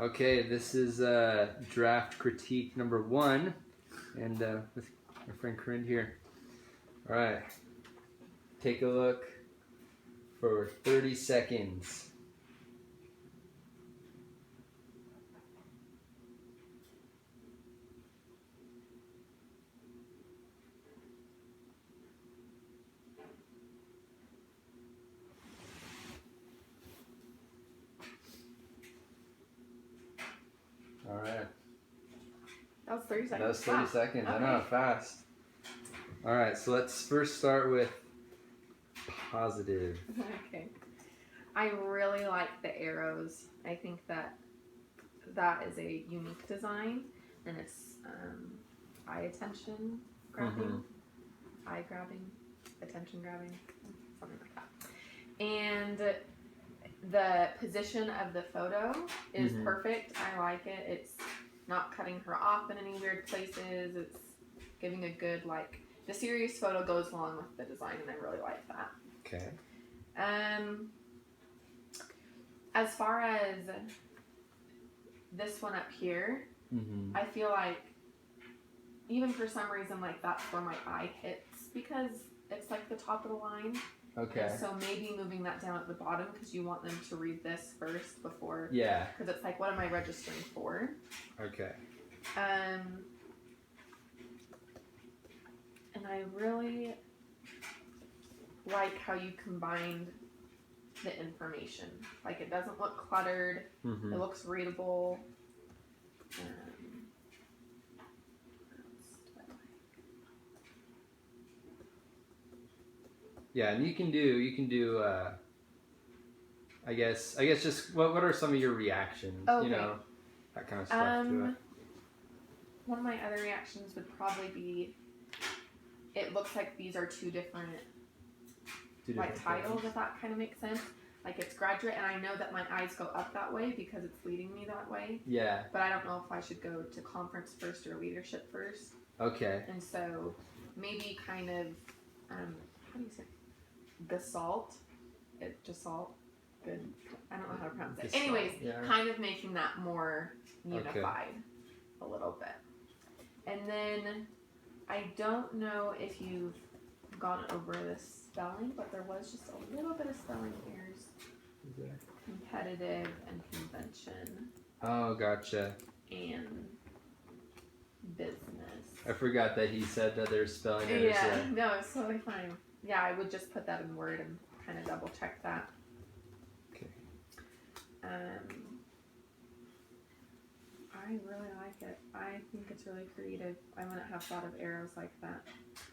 Okay, this is draft critique number 1, and with my friend Corinne here. All right, take a look for 30 seconds. All right. That was 30 seconds. That was 30 seconds. Okay. I know, fast. All right, so let's first start with positive. Okay. I really like the arrows. I think that is a unique design, and it's eye attention grabbing, eye grabbing, attention grabbing, something like that. And the position of the photo is perfect. I like it. It's not cutting her off in any weird places. It's giving a good, like, the serious photo goes along with the design, and I really like that. Okay. As far as this one up here, I feel like even for some reason, like, that's where my eye hits because it's like the top of the line. Okay. And so maybe moving that down at the bottom because you want them to read this first before. Yeah. Because it's like, what am I registering for? Okay. And I really like how you combined the information. Like, it doesn't look cluttered. It looks readable. Yeah, and you can do I guess just what are some of your reactions? Okay. You know, that kind of stuff to it. One of my other reactions would probably be, it looks like these are two different like titles, if that kind of makes sense. Like, it's graduate, and I know that my eyes go up that way because it's leading me that way. Yeah. But I don't know if I should go to conference first or leadership first. Okay. And so maybe kind of, how do you say, gestalt? Gestalt? Good. I don't know how to pronounce it. Gestalt, Anyways, yeah. kind of making that more unified a little bit. And then, I don't know if you've gone over the spelling, but there was just a little bit of spelling errors. Is there? Competitive and convention. Oh, gotcha. And business. I forgot that he said that there's spelling errors. Yeah, no, it's totally fine. Yeah, I would just put that in Word and kind of double check that. Okay. I really like it. I think it's really creative. I wouldn't have thought of arrows like that.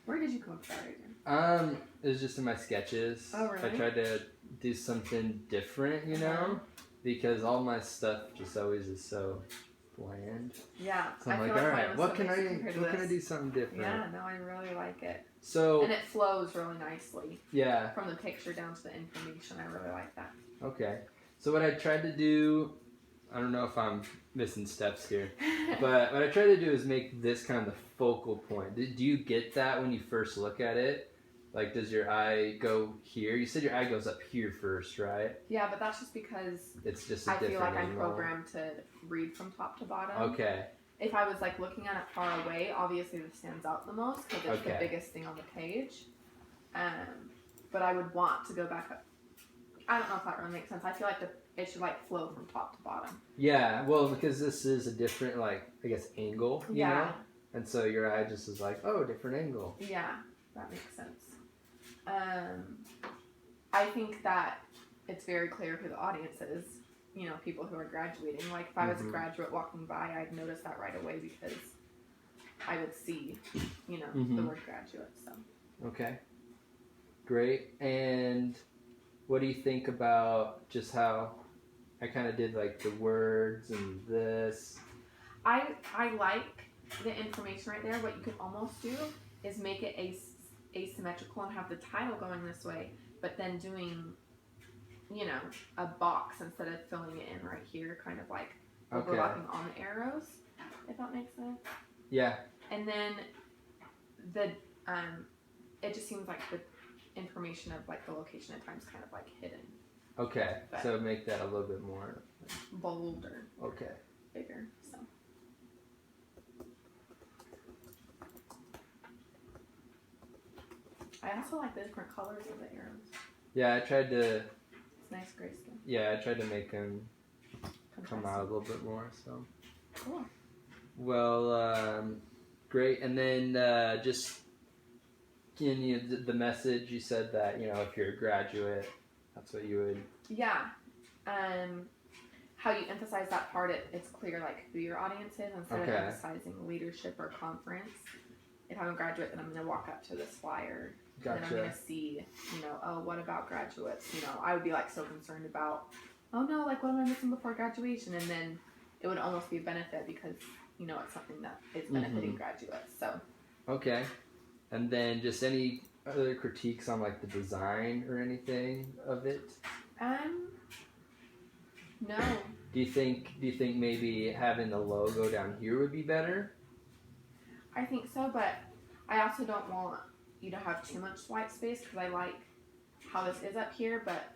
Where did you come up with that idea? It was just in my sketches. Oh, really? I tried to do something different, you know, because all my stuff just always is so bland. Yeah. So I'm like, all right, what can I do something different? Yeah, no, I really like it. So. And it flows really nicely. Yeah. From the picture down to the information. I really like that. Okay. So what I tried to do, I don't know if I'm missing steps here, but what I tried to do is make this kind of the focal point. Do you get that when you first look at it? Like, does your eye go here? You said your eye goes up here first, right? Yeah, but that's just because it's just a I feel like I'm angle. programmed to read from top to bottom. Okay. If I was like looking at it far away, obviously this stands out the most because it's the biggest thing on the page. But I would want to go back up. I don't know if that really makes sense. I feel like it should like flow from top to bottom. Yeah, well, because this is a different, like, I guess, angle, you know? And so your eye just is like, oh, different angle. Yeah, that makes sense. I think that it's very clear who the audience is. You know, people who are graduating. Like, if I was a graduate walking by, I'd notice that right away because I would see, you know, the word graduate. So. Okay. Great. And what do you think about just how I kind of did, like, the words and this? I like the information right there. What you could almost do is make it asymmetrical and have the title going this way, but then doing, you know, a box instead of filling it in right here, kind of like overlapping on the arrows, if that makes sense. Yeah. And then it just seems like the information of like the location at times kind of like hidden. Okay, so make that a little bit more bolder, Okay. bigger. So. I also like the different colors of the arrows. Yeah, I tried to. It's nice grayscale. Yeah, I tried to make them come out a little bit more. So. Cool. Well, great. And then just can you the message you said that if you're a graduate, that's what you would. Yeah. How you emphasize that part, it's clear like who your audience is instead of emphasizing leadership or conference. If I'm a graduate, then I'm going to walk up to this flyer. Gotcha. And I'm going to see, oh, what about graduates? I would be like so concerned about, oh no, like what am I missing before graduation? And then it would almost be a benefit because, it's something that is benefiting graduates. So. Okay. And then just any other critiques on like the design or anything of it? No. Do you think maybe having the logo down here would be better? I think so, but I also don't want you to have too much white space because I like how this is up here, but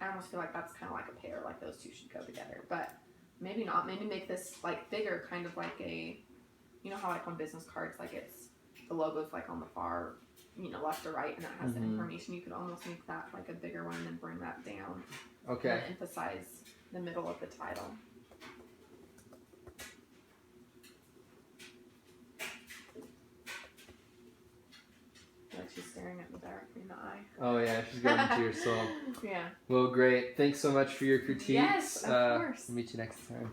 I almost feel like that's kind of like a pair, like those two should go together. But maybe not. Maybe make this like bigger, kind of like a, how like on business cards, like it's the logo's like on the far, left or right, and it has the information. You could almost make that like a bigger one and then bring that down. Okay. And emphasize the middle of the title. Like she's staring at me directly in the eye. Oh yeah, she's got into your soul. Yeah. Well, great. Thanks so much for your critiques. Yes, of course. Meet you next time.